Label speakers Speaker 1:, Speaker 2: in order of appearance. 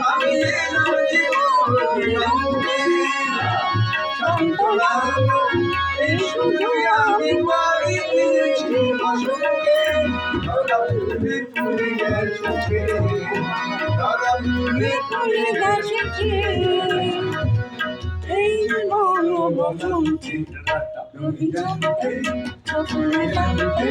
Speaker 1: আমি এলাম জীবনে এই শুধু আমি বাড়ি দিয়েছি বসন্তে তারা ফুলে ফুলে গেছে তারা ফুলে ফুলে গেছে এই মন বসন্তে নদী জানতে চোখে জানতে